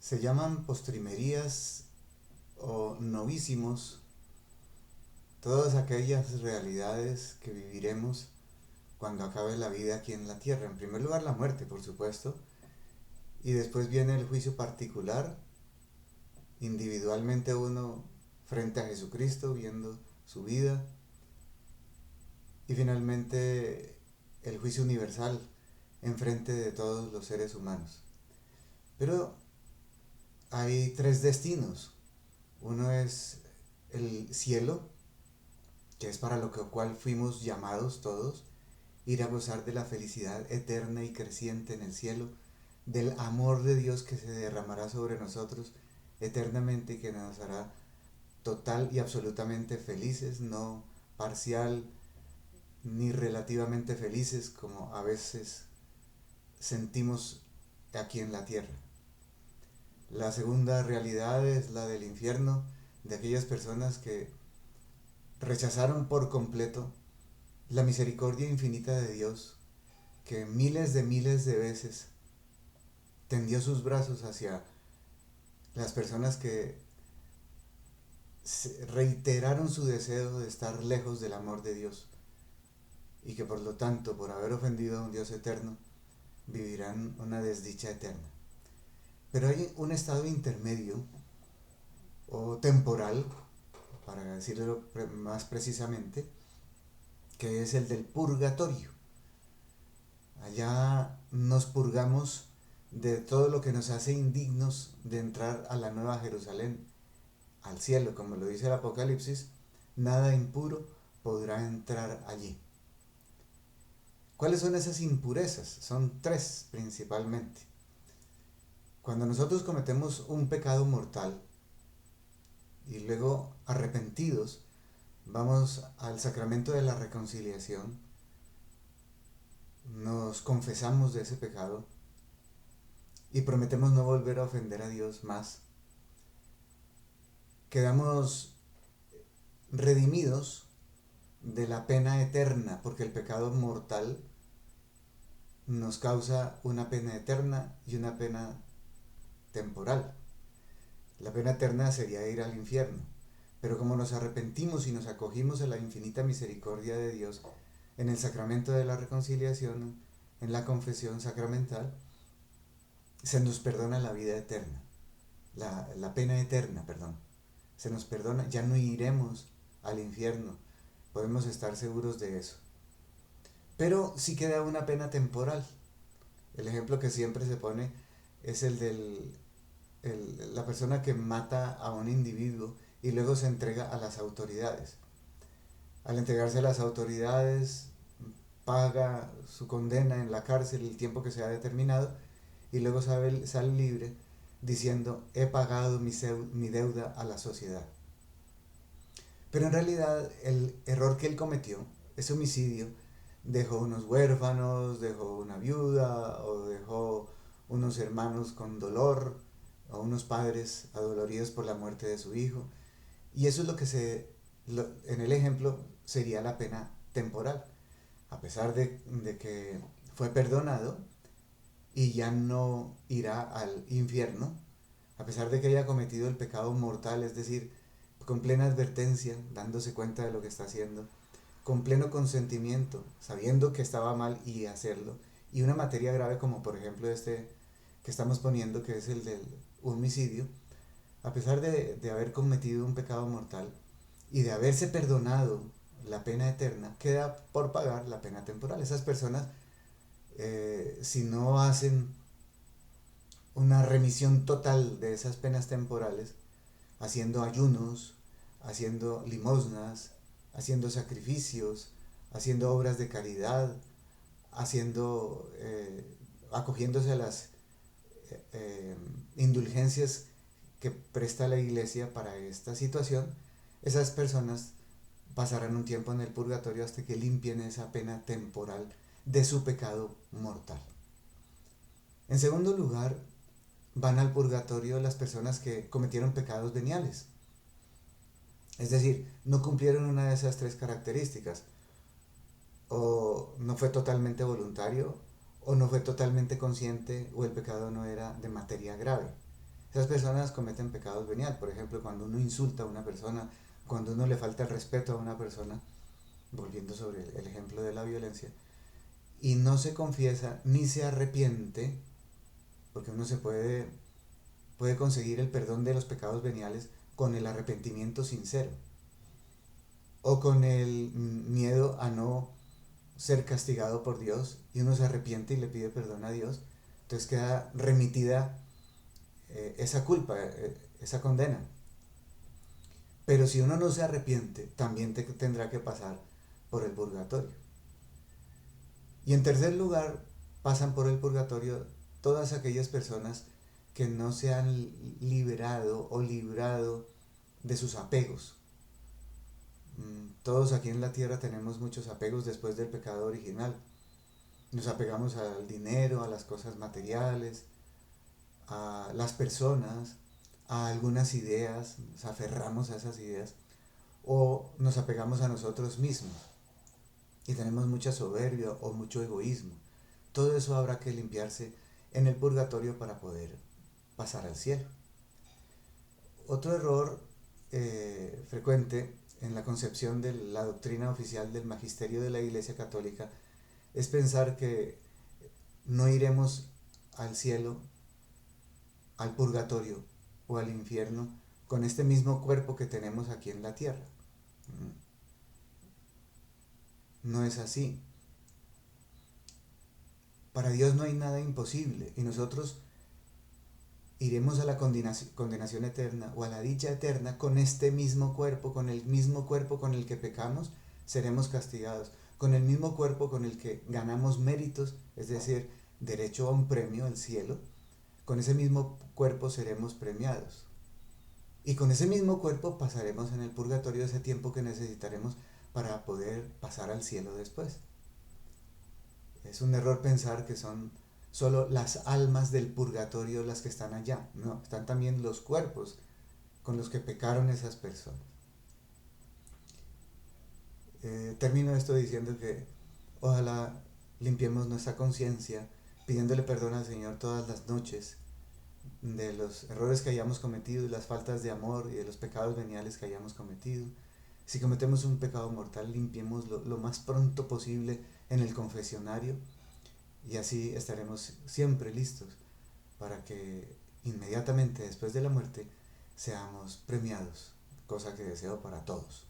Se llaman postrimerías o novísimos todas aquellas realidades que viviremos cuando acabe la vida aquí en la tierra. En primer lugar la muerte, por supuesto, y después viene el juicio particular, individualmente uno frente a Jesucristo, viendo su vida, y finalmente el juicio universal en frente de todos los seres humanos. Pero hay tres destinos. Uno es el cielo, que es para lo cual fuimos llamados todos, ir a gozar de la felicidad eterna y creciente en el cielo, del amor de Dios que se derramará sobre nosotros eternamente y que nos hará total y absolutamente felices, no parcial ni relativamente felices como a veces sentimos aquí en la tierra. La segunda realidad es la del infierno, de aquellas personas que rechazaron por completo la misericordia infinita de Dios, que miles de veces tendió sus brazos hacia las personas que reiteraron su deseo de estar lejos del amor de Dios y que por lo tanto, por haber ofendido a un Dios eterno, vivirán una desdicha eterna. Pero hay un estado intermedio o temporal, para decirlo más precisamente, que es el del purgatorio. Allá nos purgamos de todo lo que nos hace indignos de entrar a la nueva Jerusalén, al cielo, como lo dice el Apocalipsis, nada impuro podrá entrar allí. ¿Cuáles son esas impurezas? Son tres principalmente. Cuando nosotros cometemos un pecado mortal y luego arrepentidos vamos al sacramento de la reconciliación, nos confesamos de ese pecado y prometemos no volver a ofender a Dios más, quedamos redimidos de la pena eterna, porque el pecado mortal nos causa una pena eterna y una pena temporal. La pena eterna sería ir al infierno, pero como nos arrepentimos y nos acogimos a la infinita misericordia de Dios en el sacramento de la reconciliación, en la confesión sacramental, se nos perdona la vida eterna, la pena eterna, perdón. Se nos perdona, ya no iremos al infierno, podemos estar seguros de eso. Pero sí queda una pena temporal. El ejemplo que siempre se pone es el de la persona que mata a un individuo y luego se entrega a las autoridades. Al entregarse a las autoridades, paga su condena en la cárcel el tiempo que se ha determinado y luego sale libre diciendo he pagado mi deuda a la sociedad. Pero en realidad el error que él cometió, ese homicidio, dejó unos huérfanos, dejó una viuda o dejó unos hermanos con dolor o unos padres adoloridos por la muerte de su hijo. Y eso es lo que en el ejemplo sería la pena temporal. A pesar de que fue perdonado y ya no irá al infierno, a pesar de que haya cometido el pecado mortal, es decir, con plena advertencia, dándose cuenta de lo que está haciendo, con pleno consentimiento, sabiendo que estaba mal y hacerlo, y una materia grave como por ejemplo este que estamos poniendo, que es el del homicidio, a pesar de haber cometido un pecado mortal y de haberse perdonado la pena eterna, queda por pagar la pena temporal. Esas personas, si no hacen una remisión total de esas penas temporales, haciendo ayunos, haciendo limosnas, haciendo sacrificios, haciendo obras de caridad, haciendo, acogiéndose a las indulgencias que presta la iglesia para esta situación, esas personas pasarán un tiempo en el purgatorio hasta que limpien esa pena temporal de su pecado mortal. En segundo lugar, van al purgatorio las personas que cometieron pecados veniales. Es decir, no cumplieron una de esas tres características. O no fue totalmente voluntario, o no fue totalmente consciente, o el pecado no era de materia grave. Esas personas cometen pecados venial, por ejemplo, cuando uno insulta a una persona, cuando uno le falta el respeto a una persona, volviendo sobre el ejemplo de la violencia, y no se confiesa ni se arrepiente, porque uno puede conseguir el perdón de los pecados veniales con el arrepentimiento sincero, o con el miedo a no ser castigado por Dios, y uno se arrepiente y le pide perdón a Dios, entonces queda remitida esa culpa, esa condena. Pero si uno no se arrepiente, también tendrá que pasar por el purgatorio. Y en tercer lugar, pasan por el purgatorio todas aquellas personas que no se han liberado o librado de sus apegos. Todos aquí en la tierra tenemos muchos apegos después del pecado original. Nos apegamos al dinero, a las cosas materiales, a las personas, a algunas ideas, nos aferramos a esas ideas o nos apegamos a nosotros mismos y tenemos mucha soberbia o mucho egoísmo. Todo eso habrá que limpiarse en el purgatorio para poder pasar al cielo. Otro error frecuente en la concepción de la doctrina oficial del magisterio de la Iglesia Católica es pensar que no iremos al cielo, al purgatorio o al infierno con este mismo cuerpo que tenemos aquí en la tierra. No es así. Para Dios no hay nada imposible y nosotros iremos a la condenación eterna o a la dicha eterna con este mismo cuerpo, con el mismo cuerpo con el que pecamos, seremos castigados, con el mismo cuerpo con el que ganamos méritos, es decir, derecho a un premio, el cielo, con ese mismo cuerpo seremos premiados. Y con ese mismo cuerpo pasaremos en el purgatorio ese tiempo que necesitaremos para poder pasar al cielo después. Es un error pensar que son solo las almas del purgatorio las que están allá. No, están también los cuerpos con los que pecaron esas personas. Termino esto diciendo que ojalá limpiemos nuestra conciencia pidiéndole perdón al Señor todas las noches de los errores que hayamos cometido y las faltas de amor y de los pecados veniales que hayamos cometido. Si cometemos un pecado mortal, limpiémoslo lo más pronto posible en el confesionario y así estaremos siempre listos para que inmediatamente después de la muerte seamos premiados, cosa que deseo para todos.